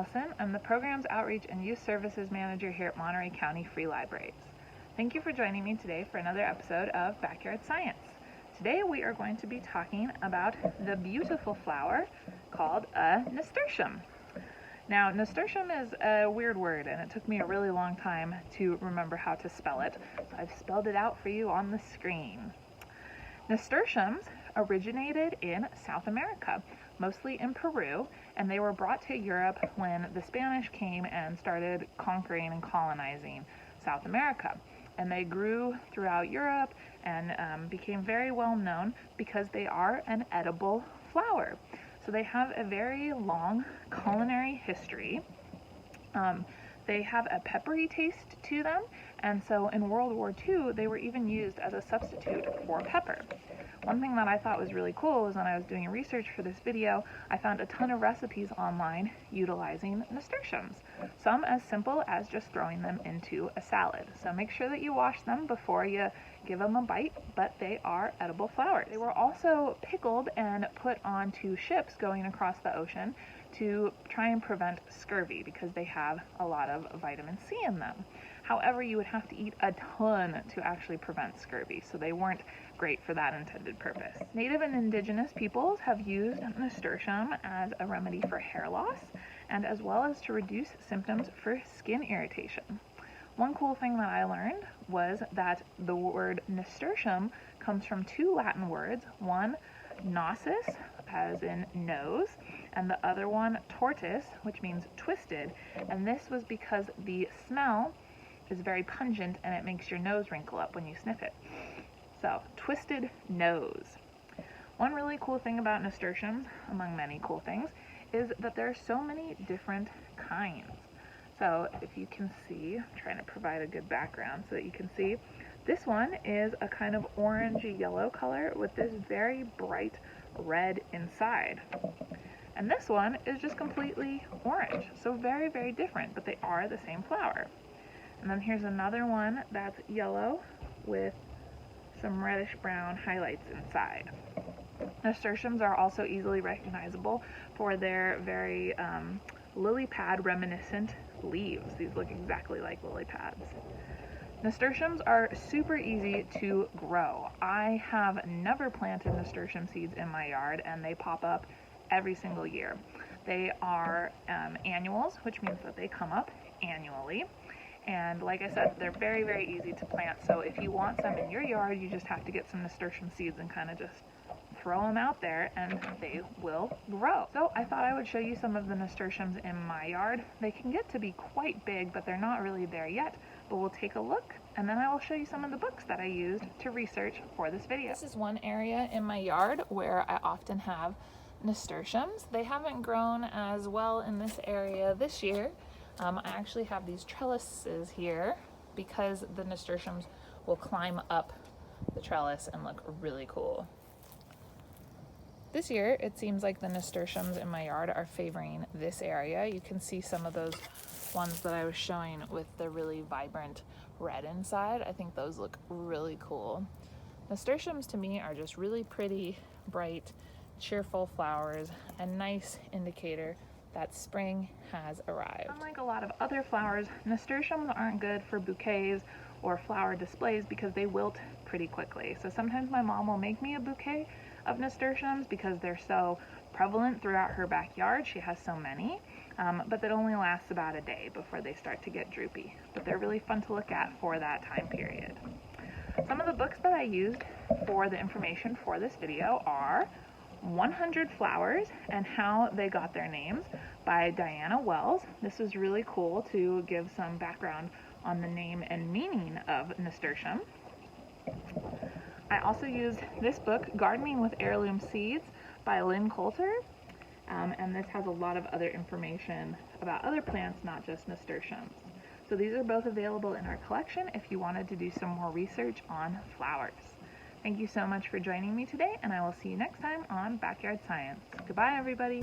Alison. I'm the Programs Outreach and Youth Services Manager here at Monterey County Free Libraries. Thank you for joining me today for another episode of Backyard Science. Today we are going to be talking about the beautiful flower called a nasturtium. Now, nasturtium is a weird word, and it took me a really long time to remember how to spell it, so I've spelled it out for you on the screen. Nasturtiums originated in South America, mostly in Peru, and they were brought to Europe when the Spanish came and started conquering and colonizing South America. And they grew throughout Europe and became very well known because they are an edible flower. So they have a very long culinary history. They have a peppery taste to them, and so in World War II they were even used as a substitute for pepper. One thing that I thought was really cool was when I was doing research for this video, I found a ton of recipes online utilizing nasturtiums. Some as simple as just throwing them into a salad. So make sure that you wash them before you give them a bite, but they are edible flowers. They were also pickled and put onto ships going across the ocean to try and prevent scurvy because they have a lot of vitamin C in them. However, you would have to eat a ton to actually prevent scurvy, so they weren't great for that intended purpose. Native and indigenous peoples have used nasturtium as a remedy for hair loss and as well as to reduce symptoms for skin irritation. One cool thing that I learned was that the word nasturtium comes from two Latin words, one nosus, as in nose, and the other one tortus, which means twisted, and this was because the smell is very pungent and it makes your nose wrinkle up when you sniff it. So, twisted nose. One really cool thing about nasturtiums, among many cool things, is that there are so many different kinds. So, if you can see, I'm trying to provide a good background so that you can see, this one is a kind of orangey yellow color with this very bright red inside. And this one is just completely orange, so very, very different, but they are the same flower. And then here's another one that's yellow with some reddish brown highlights inside. Nasturtiums are also easily recognizable for their very lily pad reminiscent leaves. These look exactly like lily pads. Nasturtiums are super easy to grow. I have never planted nasturtium seeds in my yard, and they pop up every single year. They are annuals, which means that they come up annually. And like I said, they're very, very easy to plant. So if you want some in your yard, you just have to get some nasturtium seeds and kind of just throw them out there and they will grow. So I thought I would show you some of the nasturtiums in my yard. They can get to be quite big, but they're not really there yet. But we'll take a look and then I will show you some of the books that I used to research for this video. This is one area in my yard where I often have nasturtiums. They haven't grown as well in this area this year. I actually have these trellises here because the nasturtiums will climb up the trellis and look really cool. This year, it seems like the nasturtiums in my yard are favoring this area. You can see some of those ones that I was showing with the really vibrant red inside. I think those look really cool. Nasturtiums to me are just really pretty, bright, cheerful flowers, a nice indicator that spring has arrived. Unlike a lot of other flowers, nasturtiums aren't good for bouquets or flower displays because they wilt pretty quickly. So sometimes my mom will make me a bouquet of nasturtiums because they're so prevalent throughout her backyard. She has so many, but that only lasts about a day before they start to get droopy. But they're really fun to look at for that time period. Some of the books that I used for the information for this video are 100 Flowers and How They Got Their Names by Diana Wells. This is really cool to give some background on the name and meaning of nasturtium. I also used this book, Gardening with Heirloom Seeds by Lynn Coulter, and this has a lot of other information about other plants, not just nasturtiums. So these are both available in our collection if you wanted to do some more research on flowers. Thank you so much for joining me today, and I will see you next time on Backyard Science. Goodbye, everybody.